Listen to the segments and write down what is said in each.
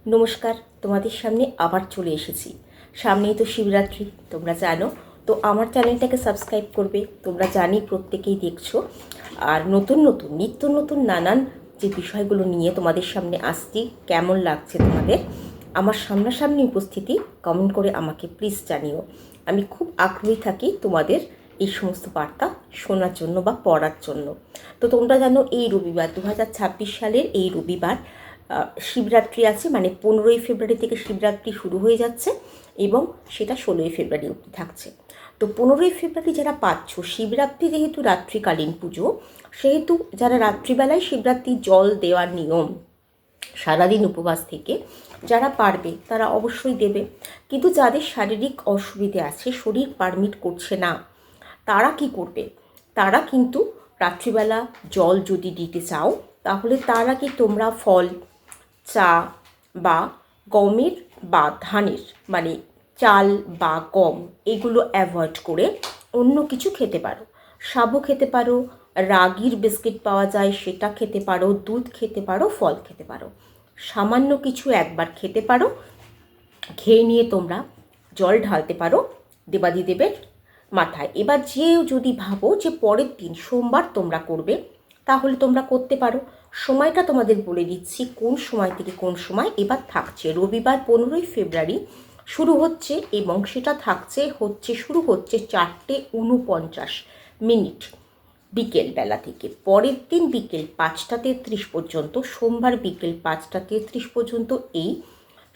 নমস্কার, তোমাদের সামনে আবার চলে এসেছি। সামনেই তো শিবরাত্রি, তোমরা জানো। তো আমার চ্যানেলটাকে সাবস্ক্রাইব করবে, তোমরা জানি প্রত্যেকেই দেখছো। আর নতুন নতুন নিত্য নতুন নানান যে বিষয়গুলো নিয়ে তোমাদের সামনে আসছি, কেমন লাগছে তোমাদের আমার সামনাসামনি উপস্থিতি কমেন্ট করে আমাকে প্লিজ জানিও। আমি খুব আগ্রহী থাকি তোমাদের এই সমস্ত বার্তা শোনার জন্য বা পড়ার জন্য। তো তোমরা জানো এই রবিবার 2026 সালের এই রবিবার শিবরাত্রি আছে, মানে 15ই ফেব্রুয়ারি থেকে শিবরাত্রি শুরু হয়ে যাচ্ছে এবং সেটা 16ই ফেব্রুয়ারি অবধি থাকছে। তো 15ই ফেব্রুয়ারি যারা পাচ্ছ, শিবরাত্রি যেহেতু রাত্রিকালীন পুজো, সেহেতু যারা রাত্রিবেলায় শিবরাত্রির জল দেওয়ার নিয়ম, সারাদিন উপবাস থেকে যারা পারবে তারা অবশ্যই দেবে। কিন্তু যাদের শারীরিক অসুবিধে আছে, শরীর পারমিট করছে না, তারা কি করবে? তারা কিন্তু রাত্রিবেলা জল যদি দিতে চাও, তাহলে তার আগে তোমরা ফল, চা বা গমের বা ধানের, মানে চাল বা গম, এগুলো অ্যাভয়েড করে অন্য কিছু খেতে পারো। সাবু খেতে পারো, রাগির বিস্কিট পাওয়া যায় সেটা খেতে পারো, দুধ খেতে পারো, ফল খেতে পারো, সামান্য কিছু একবার খেতে পারো। খেয়ে নিয়ে তোমরা জল ঢালতে পারো দেবাদিদেবের মাথায়। এবার যেও যদি ভাবো যে পরের দিন সোমবার তোমরা করবে, তাহলে তোমরা করতে পারো। সময়টা তোমাদের বলে দিচ্ছি কোন সময় থেকে কোন সময় এবার থাকছে। রবিবার 15ই ফেব্রুয়ারি শুরু হচ্ছে এবং সেটা শুরু হচ্ছে 4:49 বিকেলবেলা থেকে। পরের দিন বিকেল 5:33 পর্যন্ত, সোমবার বিকেল 5:33 পর্যন্ত এই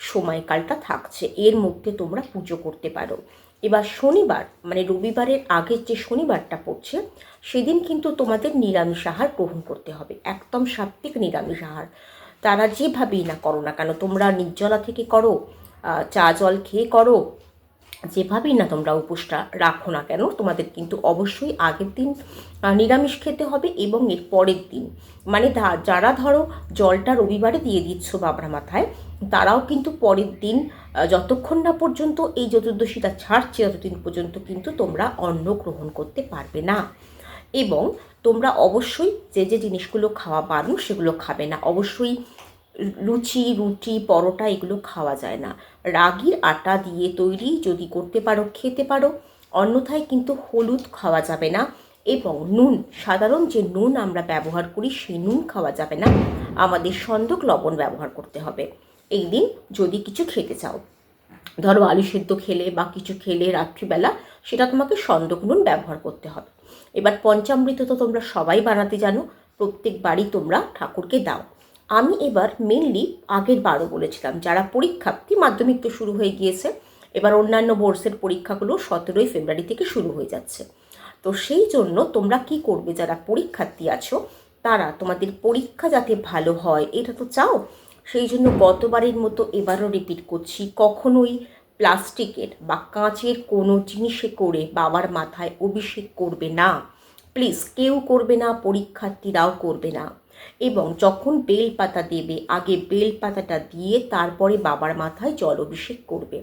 সময়কালটা থাকছে। এর মধ্যে তোমরা পুজো করতে পারো। এবার শনিবার, মানে রবিবারের আগের যে শনিবারটা পড়ছে, সেদিন কিন্তু তোমাদের নিরামিষ আহার গ্রহণ করতে হবে, একদম সাত্ত্বিক নিরামিষ আহার। তারা যেভাবেই না করো না কেন, তোমরা নির্জলা থেকে করো, চা জল খেয়ে করো, যেভাবেই না তোমরা উপোসটা রাখো না কেন, তোমাদের কিন্তু অবশ্যই আগের দিন নিরামিষ খেতে হবে এবং এর পরের দিন, মানে যারা ধরো জলটা রবিবারে দিয়ে দিচ্ছ বাবার মাথায়, তারাও কিন্তু পরের দিন যতক্ষণ না পর্যন্ত এই চতুর্দশীটা ছাড়ছে, ততদিন পর্যন্ত কিন্তু তোমরা অন্ন গ্রহণ করতে পারবে না। এবং তোমরা অবশ্যই যে যে জিনিসগুলো খাওয়া বারণ সেগুলো খাবে না। অবশ্যই লুচি, রুটি, পরোটা এগুলো খাওয়া যায় না। রাগির আটা দিয়ে তৈরি যদি করতে পারো খেতে পারো, অন্যথায় কিন্তু হলুদ খাওয়া যাবে না। এবং নুন, সাধারণ যে নুন আমরা ব্যবহার করি সেই নুন খাওয়া যাবে না, আমাদের সন্দক লবণ ব্যবহার করতে হবে এই দিন যদি কিছু খেতে চাও। ধরো আলু সেদ্ধ খেলে বা কিছু খেলে রাত্রিবেলা, সেটা তোমাকে সন্দক নুন ব্যবহার করতে হবে। এবার পঞ্চামৃত তো তোমরা সবাই বানাতে জানো, প্রত্যেক বাড়ি তোমরা ঠাকুরকে দাও। আমি এবার মেনলি আগের বারও বলেছিলাম, যারা পরীক্ষার্থী, মাধ্যমিক তো শুরু হয়ে গিয়েছে, এবার অন্যান্য বোর্ডসের পরীক্ষাগুলো 17ই ফেব্রুয়ারি থেকে শুরু হয়ে যাচ্ছে। তো সেই জন্য তোমরা কি করবে, যারা পরীক্ষার্থী আছো, তারা তোমাদের পরীক্ষা যাতে ভালো হয় এটা তো চাও। সেই জন্য গতবারের মতো এবারও রিপিট করছি, কখনোই প্লাস্টিকের বা কাঁচের কোনো জিনিসে করে বাবার মাথায় অভিষেক করবে না। প্লিজ, কেউ করবে না, পরীক্ষার্থীরাও করবে না। এবং যখন বেলপাতা দেবে, আগে বেলপাতাটা দিয়ে তারপরে বাবার মাথায় জল অভিষেক করবে।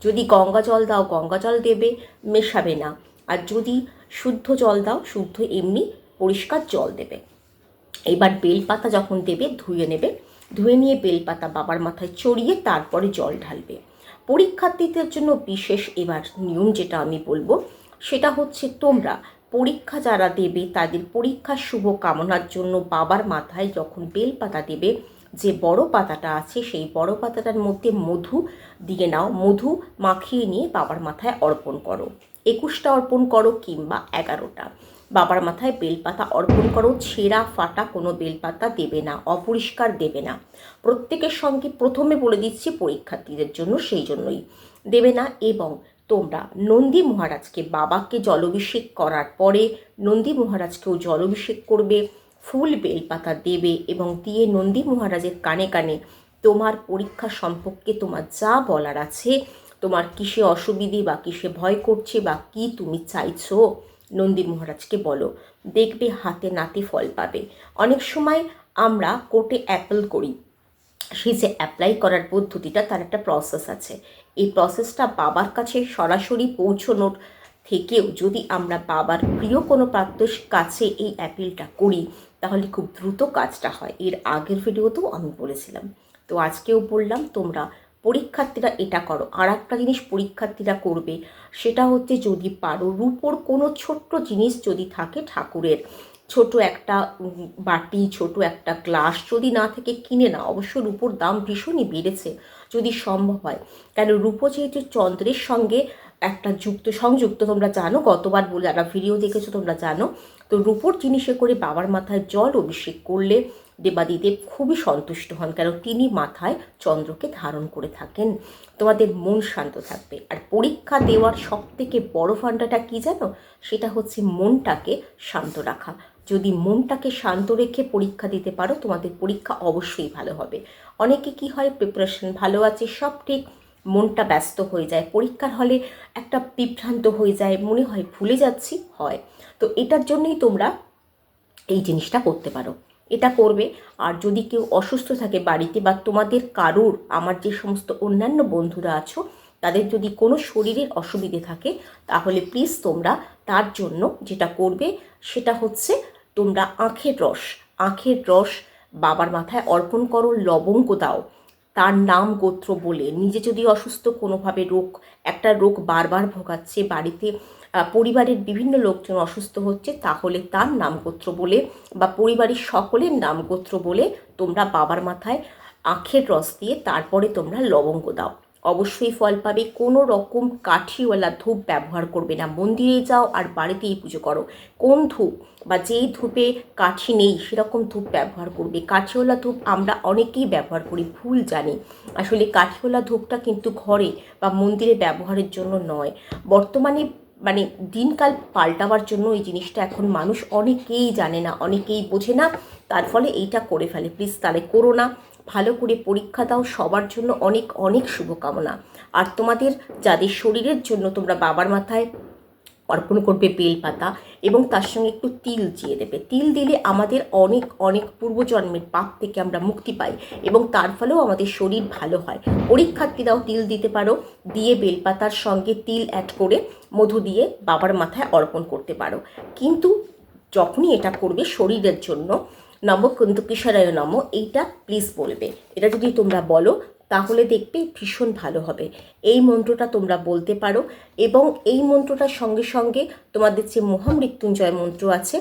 যদি গঙ্গা জল দাও গঙ্গা জল দেবে, মেশাবে না। আর যদি শুদ্ধ জল দাও, শুদ্ধ এমনি পরিষ্কার জল দেবে। এবার বেলপাতা যখন দেবে ধুয়ে নেবে, ধুয়ে নিয়ে বেলপাতা বাবার মাথায় চড়িয়ে তারপরে জল ঢালবে। পরীক্ষার্থীদের জন্য বিশেষ এবার নিয়ম যেটা আমি বলবো, সেটা হচ্ছে তোমরা পরীক্ষা যারা দেবে তাদের পরীক্ষার শুভ কামনার জন্য বাবার মাথায় যখন বেলপাতা দেবে, যে বড় পাতাটা আছে সেই বড় পাতাটার মধ্যে মধু দিয়ে নাও, মধু মাখিয়ে নিয়ে বাবার মাথায় অর্পণ করো। 21টা অর্পণ করো কিংবা 11টা, বাবার মাথায় বেলপাতা অর্পণ করো। ছেঁড়া ফাটা কোনো বেলপাতা দেবে না, অপরিষ্কার দেবে না। প্রত্যেকের সঙ্গে প্রথমে বলে দিচ্ছি পরীক্ষার্থীদের জন্য, সেই জন্যই দেবে না। এবং তোমরা নন্দী মহারাজকে, বাবাকে জলাভিষেক করার পরে নন্দী মহারাজকেও জলাভিষেক করবে, ফুল বেলপাতা দেবে এবং দিয়ে নন্দী মহারাজের কানে কানে তোমার পরীক্ষা সম্পর্কে তোমার যা বলার আছে, তোমার কিসে অসুবিধে বা কিসে ভয় করছে বা কি তুমি চাইছো, নন্দী মহারাজকে বলো। দেখবে হাতে নাতে ফল পাবে। অনেক সময় আমরা কোর্টে অ্যাপেল করি, সেই যে অ্যাপ্লাই করার পদ্ধতিটা, তার একটা প্রসেস আছে। এই প্রসেসটা বাবার কাছে সরাসরি পৌঁছানোর থেকেও যদি আমরা বাবার প্রিয় কোনো পাত্রের কাছে এই অ্যাপিলটা করি, তাহলে খুব দ্রুত কাজটা হয়। এর আগের ভিডিওতেও আমি বলেছিলাম। তো আজকেও বললাম তোমরা পরীক্ষার্থীরা এটা করো। আর একটা জিনিস পরীক্ষার্থীরা করবে, সেটা হচ্ছে যদি পারো রূপোর কোনো ছোট্ট জিনিস যদি থাকে ঠাকুরের, ছোট একটা বাটি, ছোট একটা গ্লাস যদি না থেকে কিনে নাও। অবশ্য রূপোর দাম ভীষণই বেড়েছে, যদি সম্ভব হয়। কেন রূপো যেহেতু চন্দ্রের সঙ্গে একটা সংযুক্ত, তোমরা জানো, গতবার বলে যারা ভিডিও দেখেছো তোমরা জানো। তো রূপোর জিনিসে করে বাবার মাথায় জল অভিষেক করলে দেবাদিদেব খুবই সন্তুষ্ট হন, কেন তিনি মাথায় চন্দ্রকে ধারণ করে থাকেন। তোমাদের মন শান্ত থাকবে। আর পরীক্ষা দেওয়ার সব থেকে বড় ফান্ডাটা কী জানো? সেটা হচ্ছে মনটাকে শান্ত রাখা। যদি মনটাকে শান্ত রেখে পরীক্ষা দিতে পারো, তোমাদের পরীক্ষা অবশ্যই ভালো হবে। অনেকে কি হয়, প্রিপারেশন ভালো আছে, সব ঠিক, মনটা ব্যস্ত হয়ে যায়, পরীক্ষার হলে একটা বিভ্রান্ত হয়ে যায়, মনে হয় ভুলে যাচ্ছি, হয়। তো এটার জন্যই তোমরা এই জিনিসটা করতে পারো, এটা করবে। আর যদি কেউ অসুস্থ থাকে বাড়িতে, বা তোমাদের কারোর, আমার যে সমস্ত অন্যান্য বন্ধুরা আছো, তাদের যদি কোনো শরীরের অসুবিধে থাকে, তাহলে প্লিজ তোমরা তার জন্য যেটা করবে সেটা হচ্ছে তোমরা আখের রস বাবার মাথায় অর্পণ করো, লবঙ্গ দাও, তার নাম গোত্র বলে। নিজে যদি অসুস্থ কোনোভাবে একটা রোগ বারবার ভোগাচ্ছে বাড়িতে, পরিবারের বিভিন্ন লোকজন অসুস্থ হচ্ছে, তাহলে তার নাম গোত্র বলে বা পরিবারের সকলের নাম গোত্র বলে তোমরা বাবার মাথায় আখের রস দিয়ে তারপরে তোমরা লবঙ্গ দাও, অবশ্যই ফল পাবে। কোনো রকম কাঠিওয়ালা ধূপ ব্যবহার করবে না। মন্দিরে যাও আর বাড়িতেই পুজো করো। কোন ধূপ বা যেই ধূপে কাঠি নেই সেরকম ধূপ ব্যবহার করবে। কাঠিওয়ালা ধূপ আমরা অনেকেই ব্যবহার করি, ভুল জানি। আসলে কাঠিওয়ালা ধূপটা কিন্তু ঘরে বা মন্দিরে ব্যবহারের জন্য নয়। বর্তমানে দিনকাল পাল্টাবার জন্য এই জিনিসটা এখন মানুষ অনেকেই জানে না, অনেকেই বোঝে না, তার ফলে এইটা করে ফেলে। প্লিজ তাহলে করো না। ভালো করে পরীক্ষা দাও। সবার জন্য অনেক অনেক শুভকামনা। আর তোমাদের যাদের শরীরের জন্য তোমরা বাবার মাথায় অর্পণ করবে বেলপাতা, এবং তার সঙ্গে একটু তিল দিয়ে দেবে। তিল দিলে আমাদের অনেক অনেক পূর্বজন্মের পাপ থেকে আমরা মুক্তি পাই, এবং তার ফলেও আমাদের শরীর ভালো হয়। পরীক্ষার্থীরাও তিল দিতে পারো, দিয়ে বেলপাতার সঙ্গে তিল অ্যাড করে মধু দিয়ে বাবার মাথায় অর্পণ করতে পারো। কিন্তু যখনই এটা করবে শরীরের জন্য, নম কুন্তকেশ্বরায় নম, এইটা প্লিজ বলবে। এটা যদি তোমরা বলো তাহলে দেখবে ভীষণ ভালো হবে। এই মন্ত্রটা তোমরা বলতে পারো, এবং এই মন্ত্রটার সঙ্গে সঙ্গে তোমাদের যে মহামৃত্যুঞ্জয় মন্ত্র আছে,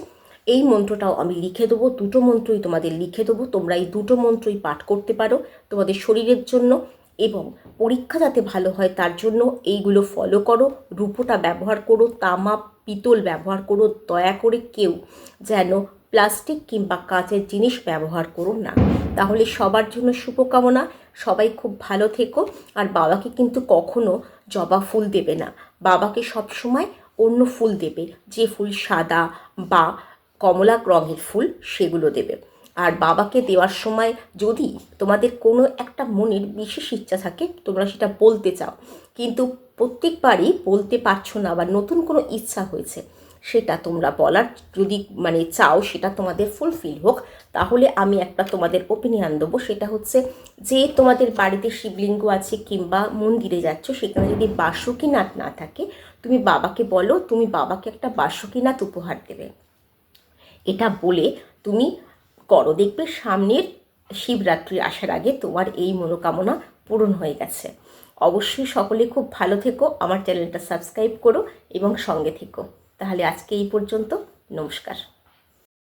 এই মন্ত্রটাও আমি লিখে দেবো। দুটো মন্ত্রই তোমাদের লিখে দেবো, তোমরা এই দুটো মন্ত্রই পাঠ করতে পারো তোমাদের শরীরের জন্য, এবং পরীক্ষা যাতে ভালো হয় তার জন্য এইগুলো ফলো করো। রূপোটা ব্যবহার করো, তামা পিতল ব্যবহার করো। দয়া করে কেউ যেন প্লাস্টিক কিংবা কাঁচের জিনিস ব্যবহার করো না। তাহলে সবার জন্য শুভকামনা। সবাই খুব ভালো থেকো। আর বাবাকে কিন্তু কখনো জবা ফুল দেবে না, বাবাকে সবসময় অন্য ফুল দেবে, যে ফুল সাদা বা কমলা রঙের ফুল সেগুলো দেবে। আর বাবাকে দেওয়ার সময় যদি তোমাদের কোনো একটা মনের বিশেষ ইচ্ছা থাকে, তোমরা সেটা বলতে চাও, কিন্তু প্রত্যেকবারই বলতে পারছো না, বা নতুন কোনো ইচ্ছা হয়েছে, সেটা তোমরা বলার যদি চাও, সেটা তোমাদের ফুলফিল হোক, তাহলে আমি একটা তোমাদের ওপিনিয়ন দেবো। সেটা হচ্ছে যে তোমাদের বাড়িতে শিবলিঙ্গ আছে কিংবা মন্দিরে যাচ্ছ, সেখানে যদি বাসুকীনাথ না থাকে, তুমি বাবাকে বলো তুমি বাবাকে একটা বাসুকীনাথ উপহার দেবে। এটা বলে তুমি করো, দেখবে সামনের শিবরাত্রি আসার আগে তোমার এই মনোকামনা পূরণ হয়ে গেছে। অবশ্যই সকলে খুব ভালো থেকো, আমার চ্যানেলটা সাবস্ক্রাইব করো এবং সঙ্গে থেকো। তাহলে আজকে এই পর্যন্ত, নমস্কার।